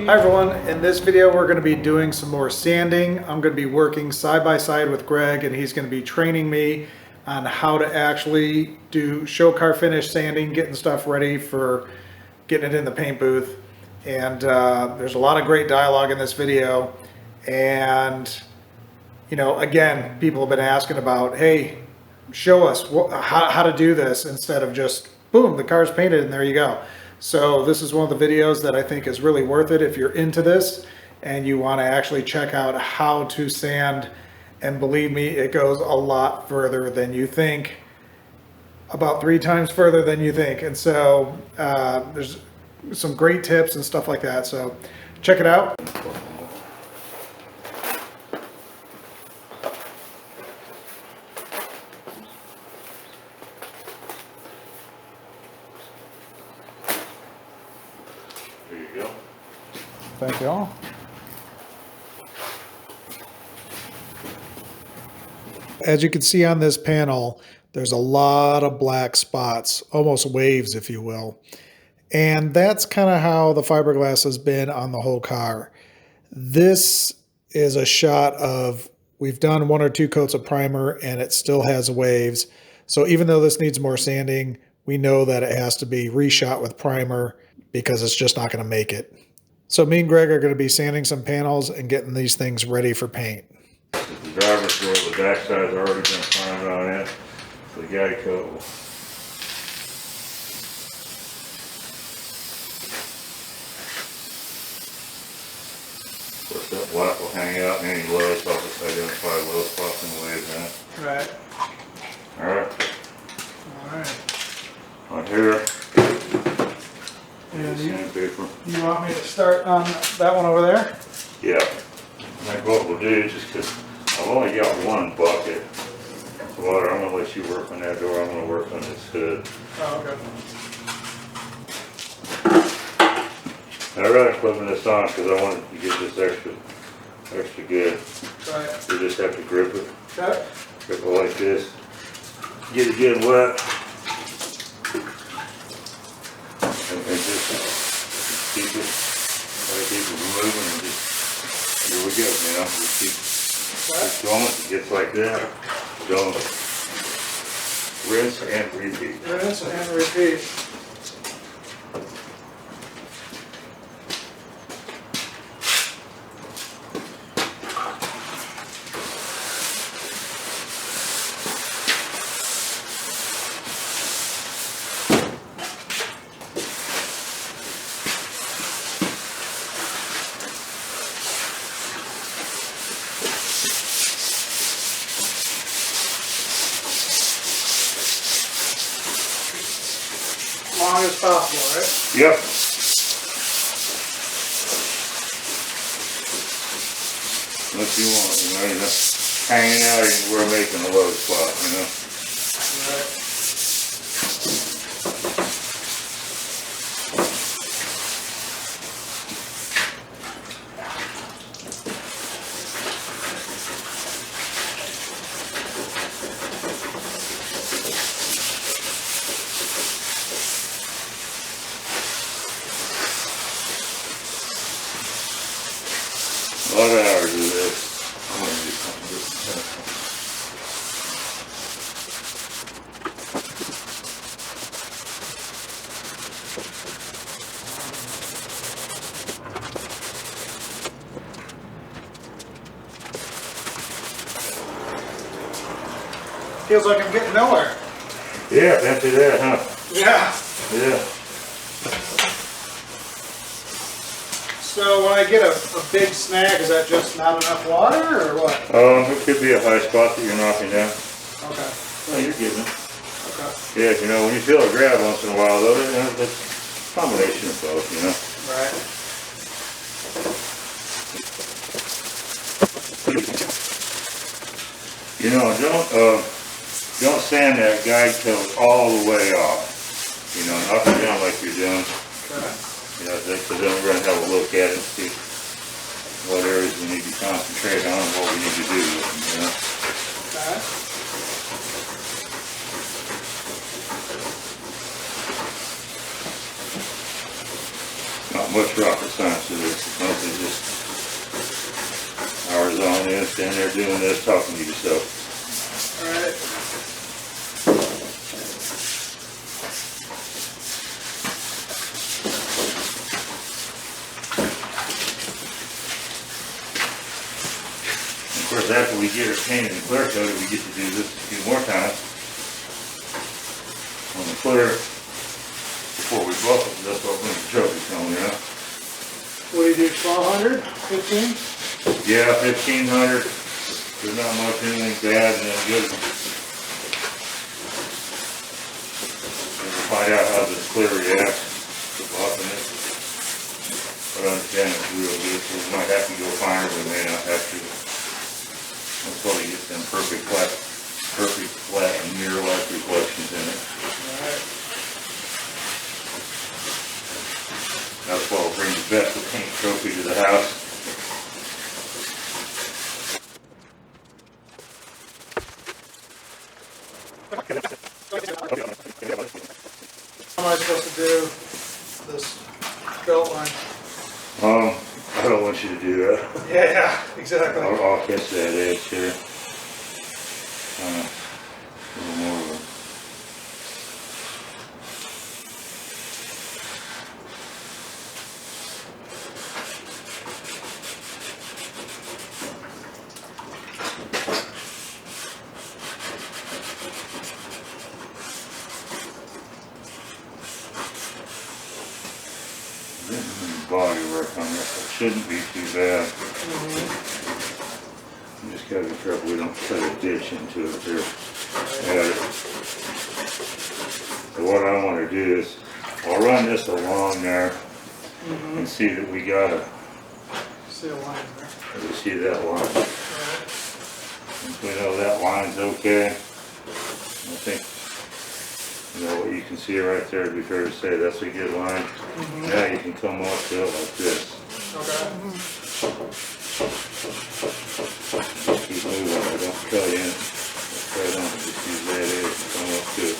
Hi everyone, in this video we're going to be doing some more sanding. I'm going to be working side by side with Greg and he's going to be training me on how to actually do show car finish sanding, getting stuff ready for getting it in the paint booth. And there's a lot of great dialogue in this video. And you know, again, people have been asking about, hey, show us how to do this instead of just boom, the car's painted and there you go. So this is one of the videos that I think is really worth it if you're into this and you want to actually check out how to sand. And believe me, it goes a lot further than you think, about 3 times further than you think. And so there's some great tips and stuff like that. So check it out. There you go. Thank you all. As you can see on this panel, there's a lot of black spots, almost waves, if you will. And that's kind of how the fiberglass has been on the whole car. This is a shot of, we've done 1 or 2 coats of primer and it still has waves. So even though this needs more sanding, we know that it has to be reshot with primer because it's just not going to make it. So me and Greg are going to be sanding some panels and getting these things ready for paint. The driver's door, the backside's already been primed on it. The guide coat. Of course, that black will hang out in any low spots. Identify low spots and waves in it. Right. Alright. Alright. On here. And Sandpaper. you want me to start on that one over there? Yeah. I think what we'll do, just because I've only got 1 bucket of water, I'm going to let you work on that door. I'm going to work on this hood. Oh, okay. And I rather put this on because I wanted to get this extra good. Right. You just have to grip it. Okay. Grip it like this. Get it good and wet. And just keep it, try to keep it moving and just, here we go, you know, just keep going. It gets like that. Don't rinse and repeat. Rinse and repeat. Long as possible, right? Yep. Unless you want, you know, you're just hanging out and we're making a low spot, you know. Right. A lot of hours of this. I'm gonna do something different. Feels like I'm getting nowhere. Yeah, empty that, huh? Yeah. Yeah. So when I get a big snag, is that just not enough water or what? It could be a high spot that you're knocking down. Okay. Oh, you're getting it. Okay. Yeah, you know, when you feel a grab once in a while, though, you know, that's a combination of both, you know. Right. You know, don't sand that guide coat all the way off. You know, knock it down like you're doing. Okay. You know, because then we're going to have a look at it and see what areas we need to concentrate on and what we need to do with them, you know. Okay. not much rocket science to this. It's mostly just hours on in, standing there doing this, talking to yourself. Alright. Of course, after we get her painted and clear coated, we get to do this a few more times. On the clear, before we buff it, that's what brings the trophies home, you know? What do you do, 1200, 15? Yeah, 1500. There's not much anything bad and then good. And we'll find out how this clear reacts to buffing it. But I understand it's real good, so we might have to go finer, we may not have to. Until you get them perfect flat and mirror-like reflections in it. Alright. That's what will bring the best of paint trophy to the house. How am I supposed to do this belt line? I don't want you to do that. Yeah, exactly. I'll catch that edge here. A little more of a... body work on this. It shouldn't be too bad. You just gotta be careful we don't cut a ditch into it here. So what I want to do is, I'll run this along there and see that we got a, See a line there. we see that line. Alright. If we know that line's okay, I think, you know, what you can see right there, it'd be fair to say that's a good line. Now you can come up to it like this. Okay. Just keep moving, I don't cut in. Cut on, just use that edge and come up to it.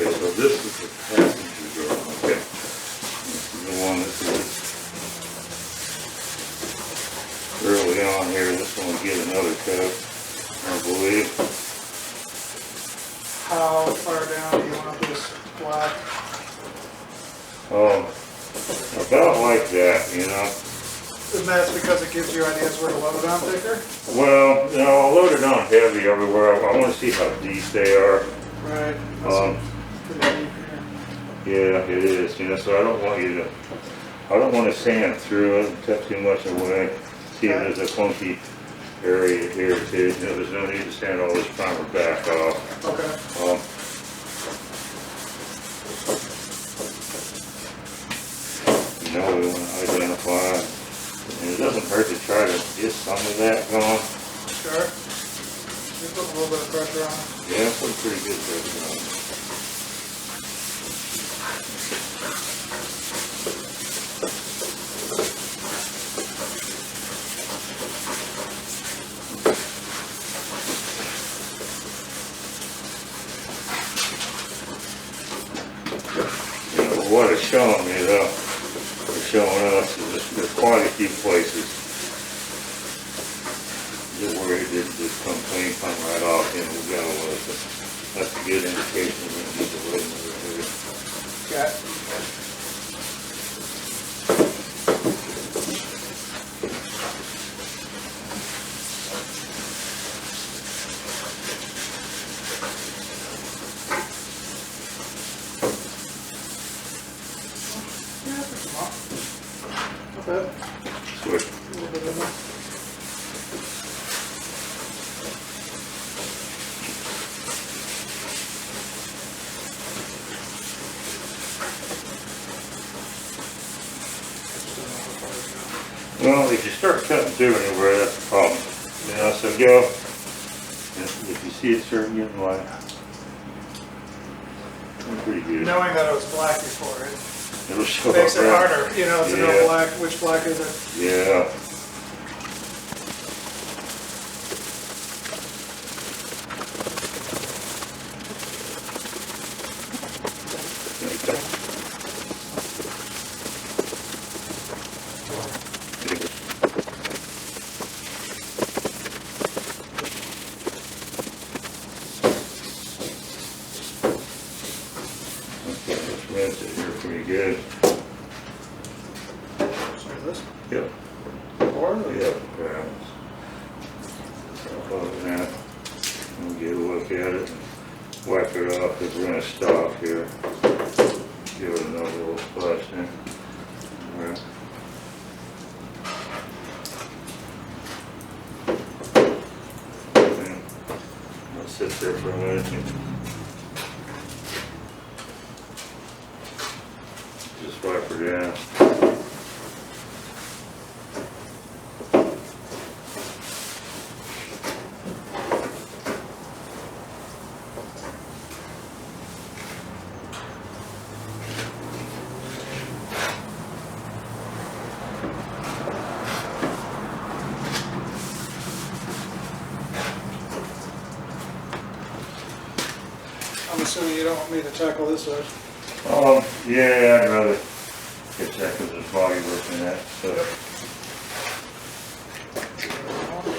Okay, so this is the passenger door, okay. This is the one that is early on here. This one will get another coat, I believe. How far down do you want this black? About like that, you know. And that's because it gives you ideas where to load it on thicker? Well, you know, I'll load it on heavy everywhere. I want to see how deep they are. Right. Um, Pretty deep here. Yeah, it is, you know, so I don't want to sand through it and cut too much away. See if there's a funky area here too. You know, there's no need to sand all this primer back off. Okay. You know, we want to identify, and it doesn't hurt to try to get some of that going. Sure. You put a little bit of pressure on it. Yeah, put pretty good pressure on it. What it's showing me though, it's showing us is there's quite a few places where it didn't just come clean, come right off and we'll go with it. That's a good indication we're going to need to load another here. Okay. Switch. A little bit in there. Well, if you start cutting through anywhere, that's the problem. You know, so go, if you see it starting getting light, pretty good. Knowing that it was black before, It'll show it makes up it right. harder, you know, to know black, which black is it? Yeah. Rinse it here pretty good. So this Yep. or Yep. Above that. We'll get a look at it. Wipe it off because we're going to stop here. Give it another little splash in. Alright. I'll sit there for a minute. Just wipe her down. I'm assuming you don't want me to tackle this side. Yeah, I'd rather get that because there's body work in that. So.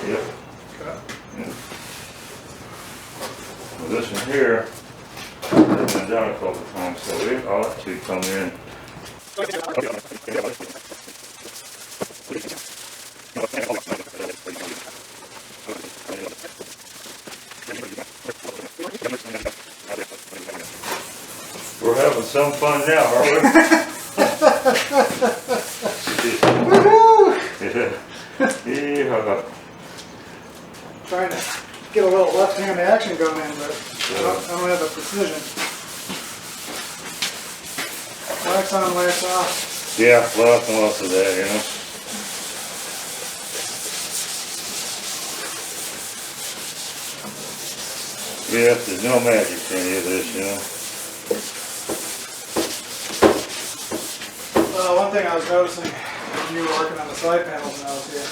Yep. Okay. Yeah. Well, this one here, I've been done a couple of times, so it ought to come in. We're having some fun now, aren't we? Yeah. Trying to get a little left-hand action going in, but I don't have the precision. Wax on, wax off. Yeah, lots of that, you know. Yeah, there's no magic to any of this, you know. One thing I was noticing when you were working on the side panels when I was here,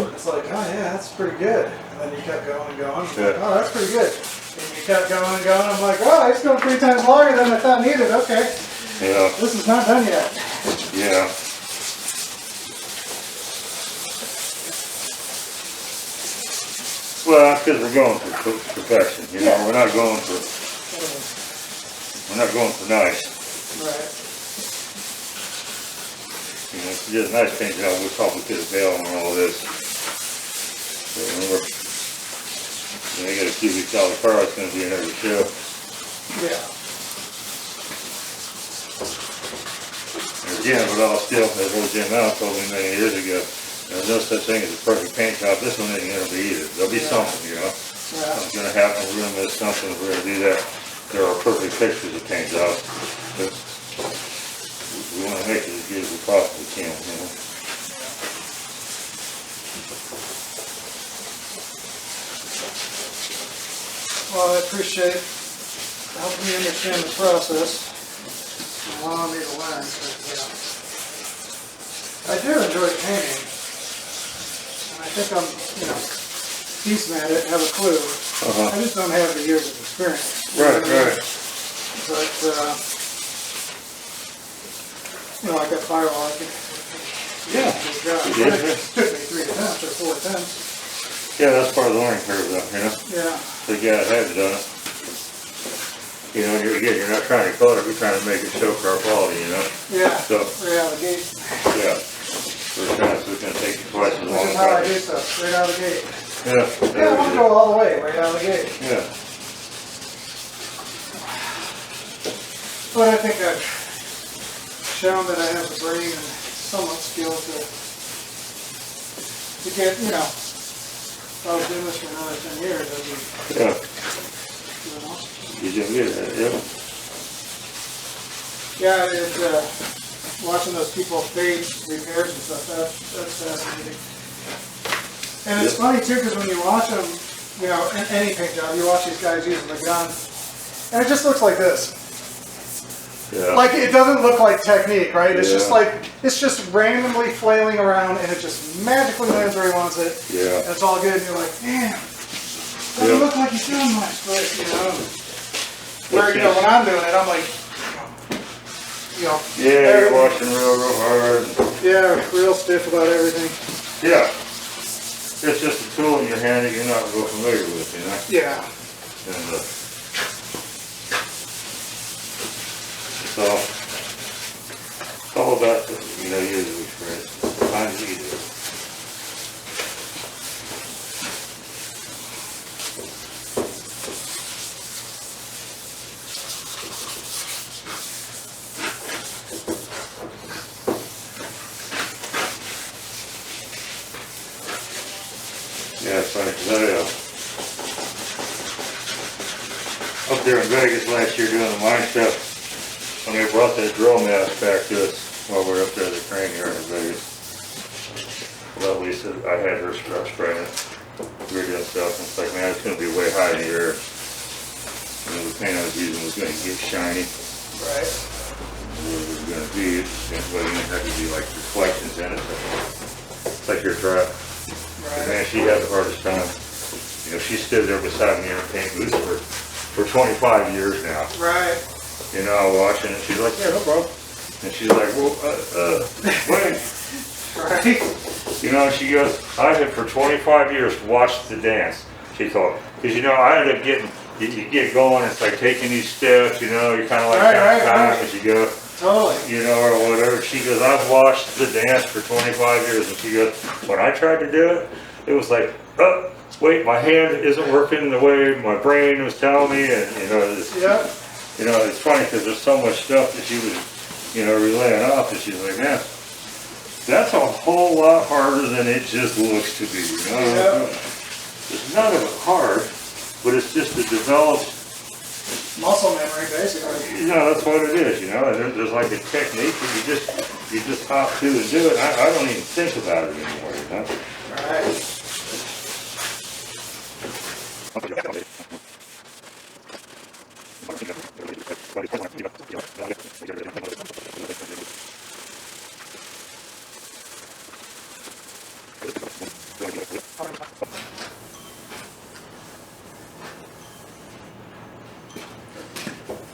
it's like, oh yeah, that's pretty good. And then you kept going and going. Yeah. Oh, that's pretty good. And you kept going and going. I'm like, oh, it's going 3 times longer than I thought needed. Okay. Yeah. This is not done yet. Yeah. Well, that's because we're going for perfection, you know. We're not going for nice. Right. You know, if you did a nice paint job, we probably could have bailed on all this. But remember, you got a few weeks out of the car, it's going to be another show. Yeah. And again, but I'll still, as old Jim Allen told me many years ago, there's no such thing as a perfect paint job. This one ain't going to be either. There'll be something, you know. Something's going to happen. We're going to miss something. We're going to do that. There are perfect pictures of paint jobs. But we want to make it as good as we possibly can, you know. Well, I appreciate helping me understand the process and allowing me to learn. But, I do enjoy painting, and I think I'm, decent at it, have a clue. I just don't have the years of experience. Right. But, like that firewall, I think. Yeah. It took me 3 attempts or 4 attempts. Yeah, that's part of the learning curve though, you know. Yeah. So you gotta have it done. You know, you're not trying to color it, you're trying to make it show for our quality, you know. Yeah. So, right out of the gate. yeah. First time, so it's gonna take you twice as long. This is how I do stuff, right out of the gate. Yeah. Yeah, I want to go all the way, right out of the gate. Yeah. But I think I've shown that I have the brain and somewhat skill to get, if I was doing this for another 10 years, I'd be, Yeah. You doing good at it, yeah. Yeah, watching those people fade repairs and stuff, that's fascinating. And it's funny too, because when you watch them, you know, in any paint job, you watch these guys using the gun, and it just looks like this. Yeah. Like, it doesn't look like technique, right? It's just Yeah. like, it's just randomly flailing around, and it just magically lands where he wants it. Yeah. And it's all good, and you're like, damn, doesn't look like he's doing much, but, you know. Where, you know, when I'm doing it, I'm like, you know. Yeah, you're watching real hard. Yeah, real stiff about everything. Yeah. It's just a tool in your hand that you're not real familiar with, you know? Yeah. And, so, it's all about, you know, user experience. Sometimes you do. Yeah, it's funny, 'cause up there in Vegas last year doing the mine stuff, when they brought that drill mask back to us while we were up there at the crane yard in Vegas. Well, Lisa, I had her spraying it. We were doing stuff, and it's like, man, it's gonna be way high in the air. And the paint I was using was gonna get shiny. Right. What it was gonna be, it wasn't have to be like reflections in it. It's like your trap. Right. Man, she had the hardest time. You know, she stood there beside me in her paint booth for 25 years now. Right. You know, watching it, she's like, yeah, no problem. And she's like, well, wait. Right. You know, she goes, I had for 25 years watched the dance. She thought, because you know, I ended up getting, you get going, it's like taking these steps, you know, you're kind of like, Right. as you go. Totally. You know, or whatever. She goes, I've watched the dance for 25 years. And she goes, when I tried to do it, it was like, oh, wait, my hand isn't working the way my brain was telling me. And, you know, Yeah. you know, it's funny because there's so much stuff that she was, you know, relaying off that she's like, man, that's a whole lot harder than it just looks to be, you know? Yeah. It's none of it hard, but it's just a developed, Muscle memory, basically. you know, that's what it is, you know? There's like a technique that you just hop to and do it. I don't even think about it anymore, you know? Right.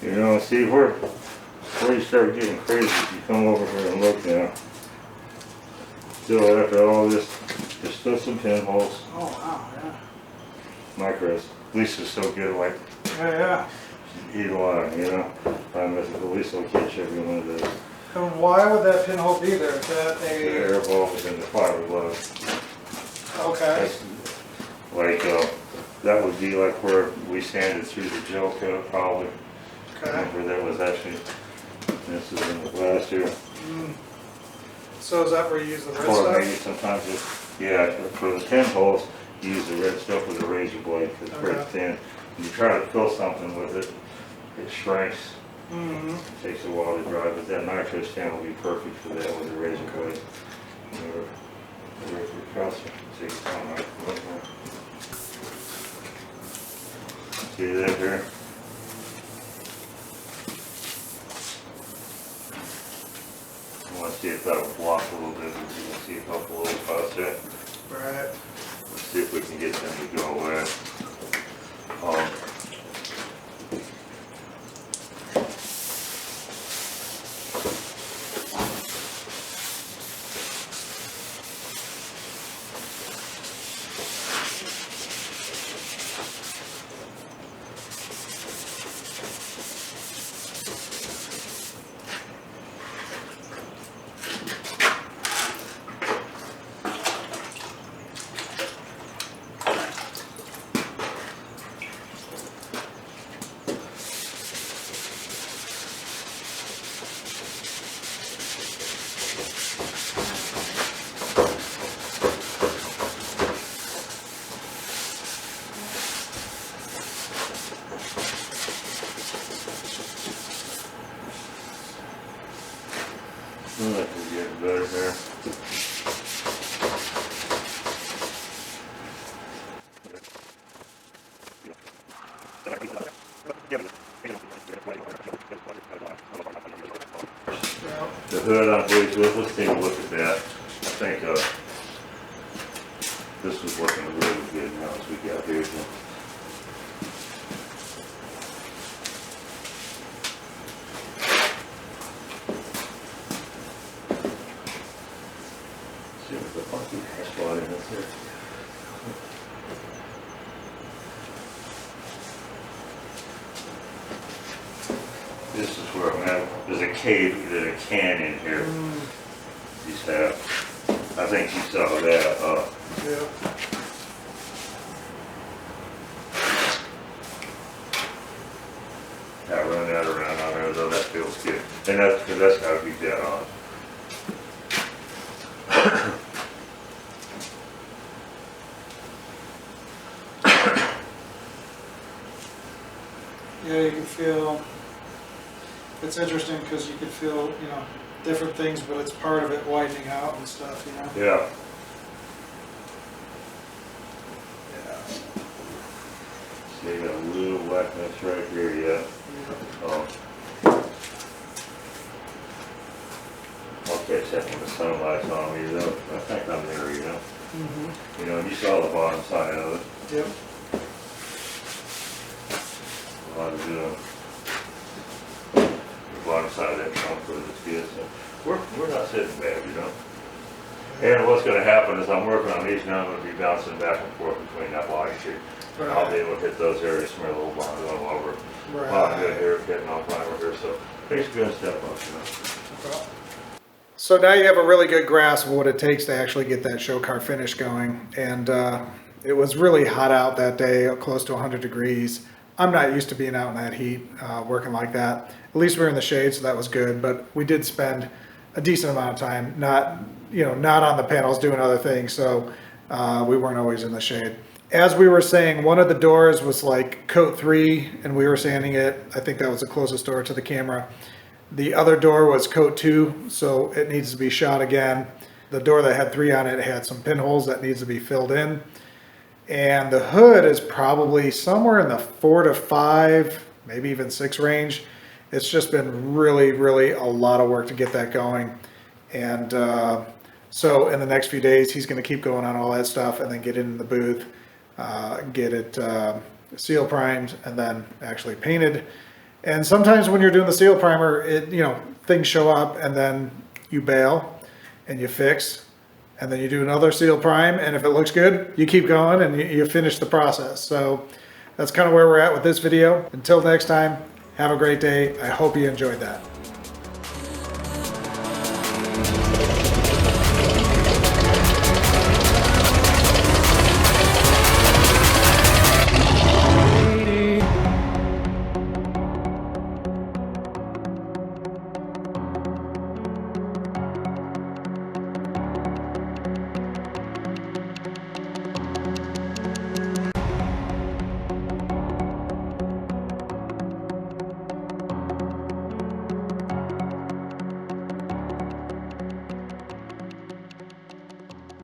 You know, see where you start getting crazy if you come over here and look now. Still after all this, there's still some pinholes, Oh, wow, yeah. micros. Lisa's so good, like, Yeah. eat a lot, you know? Lisa will catch every one of those. And why would that pinhole be there? Is that The a... air ball is in the fiberglass. Okay. That's like, that would be like where we sanded through the gel coat probably. Okay. Where that was actually, this is in the glass here. So is that where you use the red Or stuff? maybe sometimes, yeah, for the pinholes, you use the red stuff with a razor blade because it's very thin. When you try to fill something with it, it shrinks. Mm-hmm. It takes a while to dry, but that nitro stain will be perfect for that with a razor blade. Take your time, right? See that here? I want to see if that will block a little bit. You can see a couple little spots there. Right. Let's see if we can get them to go away. hood I'm pleased with. Let's take a look at that. I think this was working really good now as we got here. See if the funky spot in this here. This is where I'm at. There's a cave, there's a canyon here. These have. I think you saw that. Yeah. I run that around on there though. That feels good. And that's because that's got to be dead on. Yeah, you can feel, it's interesting because you can feel, different things, but it's part of it widening out and stuff, Yeah. Yeah. See, you got a little wetness right here, yeah. Oh. I'll catch that when the sunlight's on me though. I think I'm there, Mm-hmm. and you saw the bottom side of it. Yep. A lot of the bottom side of that trunk was good, so we're not sitting bad, And what's gonna happen is I'm working on these now, I'm gonna be bouncing back and forth between that body shape. Right. I'll be able to hit those areas from a little bond going over. Right. A lot of good haircut and all primer here, so basically gonna step up, So now you have a really good grasp of what it takes to actually get that show car finish going. And it was really hot out that day, close to 100 degrees. I'm not used to being out in that heat, working like that. At least we were in the shade, so that was good. But we did spend a decent amount of time not on the panels doing other things. So we weren't always in the shade. As we were saying, one of the doors was like coat 3 and we were sanding it. I think that was the closest door to the camera. The other door was coat 2, so it needs to be shot again. The door that had 3 on it had some pinholes that needs to be filled in. And the hood is probably somewhere in the 4 to 5, maybe even 6 range. It's just been really, really a lot of work to get that going. And so in the next few days, he's going to keep going on all that stuff and then get it in the booth, get it seal primed and then actually painted. And sometimes when you're doing the seal primer, things show up and then you bail and you fix and then you do another seal prime. And if it looks good, you keep going and you finish the process. So that's kind of where we're at with this video. Until next time, have a great day. I hope you enjoyed that.